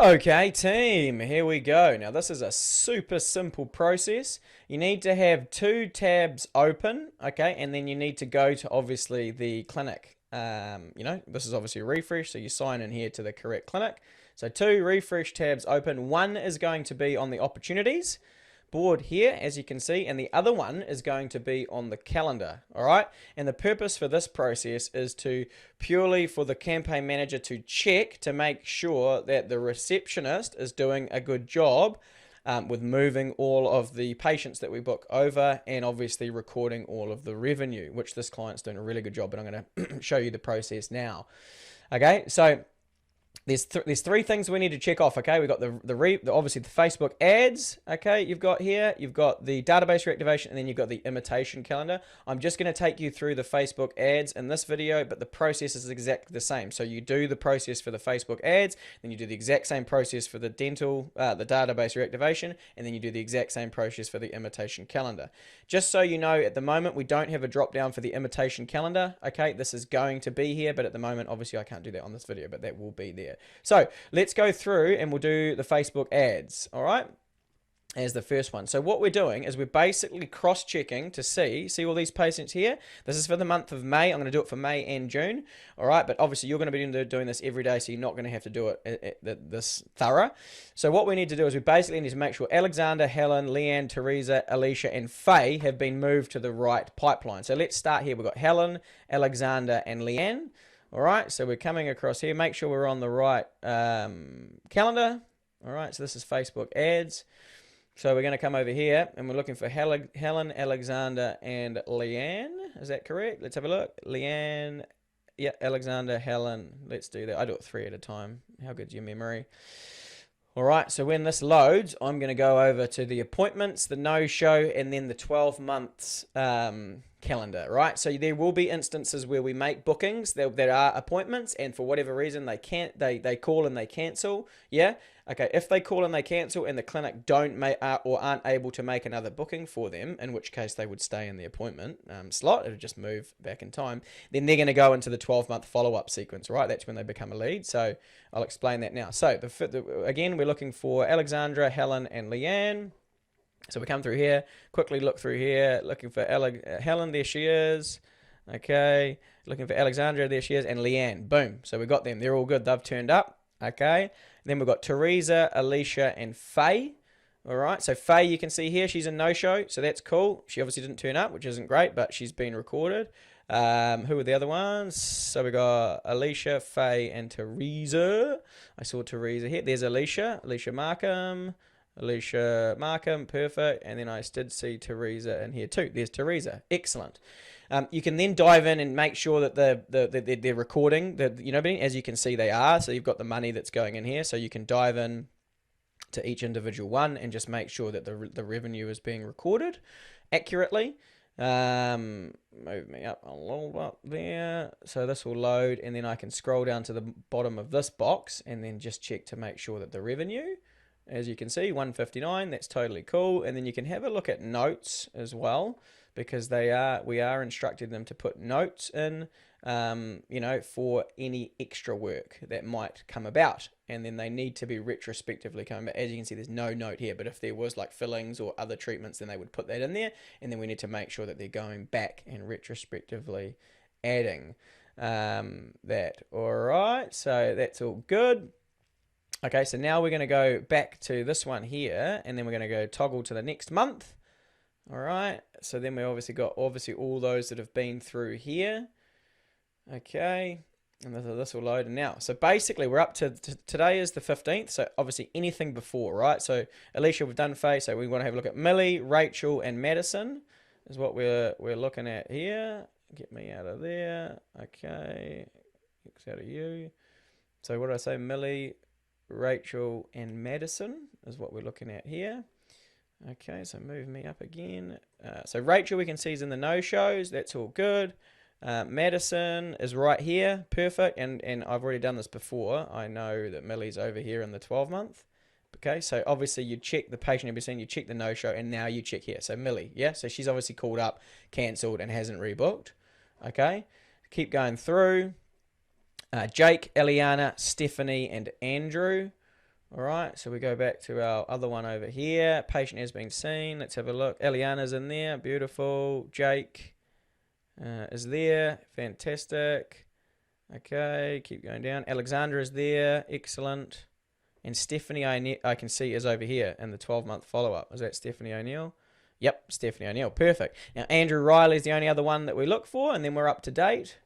Okay, team, here we go. Now, this is a super simple process. You need to have two tabs open, okay, and then you need to go to obviously the clinic. This is obviously a refresh, so you sign in here to the correct clinic. So, two refresh tabs open. One is going to be on the opportunities board here, as you can see, and the other one is going to be on the calendar. All right, and the purpose for this process is to purely for the campaign manager to check to make sure that the receptionist is doing a good job with moving all of the patients that we book over and obviously recording all of the revenue, which this client's doing a really good job, but I'm going to show you the process now. Okay, so there's three things we need to check off. Okay, we've got obviously the Facebook ads. Okay, you've got the database reactivation, and then you've got the imitation calendar. I'm just going to take you through the Facebook ads in this video, but the process is exactly the same. So you do the process for the Facebook ads, then you do the exact same process for the the database reactivation, and then you do the exact same process for the imitation calendar. Just so you know, at the moment we don't have a drop down for the imitation calendar. Okay, this is going to be here, but at the moment, obviously, I can't do that on this video, but that will be there. So let's go through and we'll do the Facebook ads, all right, as the first one. So what we're doing is we're basically cross-checking to see all these patients here. This is for the month of May. I'm going to do it for May and June, all right, but obviously you're going to be doing this every day, so you're not going to have to do it this thorough. So what we need to do is we basically need to make sure Alexander, Helen, Leanne, Teresa, Alicia, and Faye have been moved to the right pipeline. So let's start here. We've got Helen, Alexander, and Leanne. All right, so we're coming across here. Make sure we're on the right calendar. All right, so this is Facebook ads. So we're going to come over here, and we're looking for Helen, Alexander, and Leanne. Is that correct? Let's have a look. Leanne, yeah, Alexander, Helen. Let's do that. I do it 3 at a time. How good's your memory? All right, so when this loads, I'm going to go over to the appointments, the no-show, and then the 12 months calendar, right? So there will be instances where we make bookings that are appointments, and for whatever reason they call and they cancel. Yeah, okay. If they call and they cancel, and the clinic don't make or aren't able to make another booking for them, in which case they would stay in the appointment slot. It'll just move back in time. Then they're going to go into the 12-month follow-up sequence, right? That's when they become a lead. So I'll explain that now. So again, we're looking for Alexandra, Helen, and Leanne. So we come through here, quickly look through here, looking for Helen, there she is. Okay, looking for Alexandra, there she is, and Leanne. Boom. So we got them. They're all good. They've turned up. Okay. Then we've got Teresa, Alicia, and Faye. All right. So Faye, you can see here, she's a no-show. So that's cool. She obviously didn't turn up, which isn't great, but she's been recorded. Who are the other ones? So we got Alicia, Faye, and Teresa. I saw Teresa here. There's Alicia Markham. Perfect. And then I did see Teresa in here too. There's Teresa. Excellent. You can then dive in and make sure that they're recording. As you can see, they are. So you've got the money that's going in here. So you can dive in to each individual one and just make sure that the revenue is being recorded accurately. Move me up a little bit there. So this will load, and then I can scroll down to the bottom of this box and then just check to make sure that the revenue, as you can see, 159, that's totally cool. And then you can have a look at notes as well, because we are instructing them to put notes in, for any extra work that might come about. And then they need to be retrospectively coming back. As you can see, there's no note here, but if there was like fillings or other treatments, then they would put that in there. And then we need to make sure that they're going back and retrospectively adding that. All right, so that's all good. Okay, so now we're going to go back to this one here, and then we're going to go toggle to the next month. All right, so then we obviously got all those that have been through here. Okay, and this will load now. So basically we're up to today is the 15th, so obviously anything before, right? So Alicia, we've done Faye, so we want to have a look at Millie, Rachel, and Madison is what we're looking at here. Get me out of there. Okay, X out of you. So what did I say? Millie, Rachel, and Madison is what we're looking at here. Okay, so move me up again. So Rachel, we can see, is in the no-shows. That's all good. Madison is right here. Perfect. And I've already done this before. I know that Millie's over here in the 12-month. Okay, so obviously you check the patient you've been seeing, you check the no-show, and now you check here. So Millie, yeah? So she's obviously called up, cancelled, and hasn't rebooked. Okay, keep going through. Jake, Eliana, Stephanie, and Andrew. All right, so we go back to our other one over here. Patient has been seen. Let's have a look. Eliana's in there. Beautiful. Jake is there. Fantastic. Okay, keep going down. Alexandra is there. Excellent. And Stephanie I can see is over here in the 12-month follow-up. Is that Stephanie O'Neill? Yep, Stephanie O'Neill. Perfect. Now, Andrew Riley is the only other one that we look for, and then we're up to date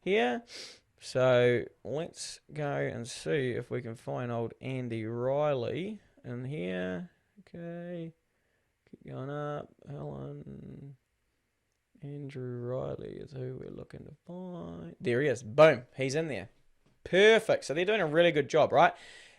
here. So let's go and see if we can find old Andy Riley in here. Okay. Keep going up. Helen. Andrew Riley is who we're looking to find. There he is. Boom. He's in there. Perfect. So they're doing a really good job, right?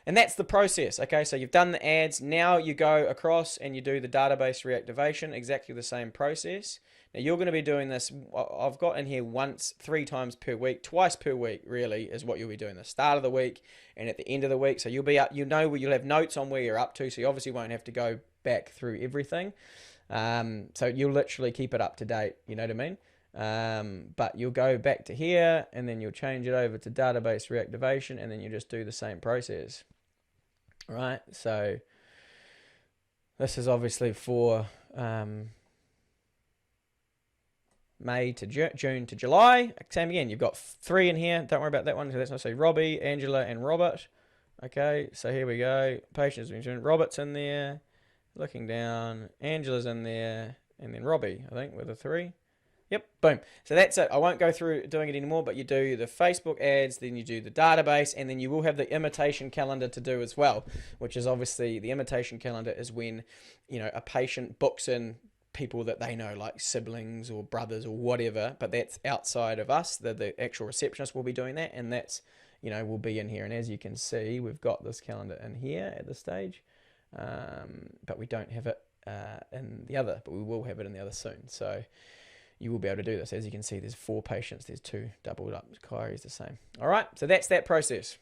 And that's the process. Okay, so you've done the ads. Now you go across and you do the database reactivation. Exactly the same process. Now you're going to be doing this. I've got in here once, 3 times per week, twice per week. Really is what you'll be doing. The start of the week and at the end of the week. So you'll be up. You know where you'll have notes on where you're up to. So you obviously won't have to go back through everything. So you'll literally keep it up to date. You know what I mean? But you'll go back to here and then you'll change it over to database reactivation and then you just do the same process. Right, so this is obviously for May to June to July. Same again, you've got 3 in here. Don't worry about that one because that's not so. Robbie, Angela, and Robert. Okay, so here we go. Patients mentioned. Robert's in there. Looking down. Angela's in there. And then Robbie, I think, with a 3. Yep, boom. So that's it. I won't go through doing it anymore, but you do the Facebook ads, then you do the database, and then you will have the imitation calendar to do as well, which is obviously the imitation calendar is when, you know, a patient books in people that they know, like siblings or brothers or whatever, but that's outside of us. The actual receptionist will be doing that, and that's, you know, will be in here. And as you can see, we've got this calendar in here at this stage, but we don't have it in the other, but we will have it in the other soon. So you will be able to do this. As you can see, there's 4 patients. There's 2 doubled up. Kyrie is the same. All right, so that's that process.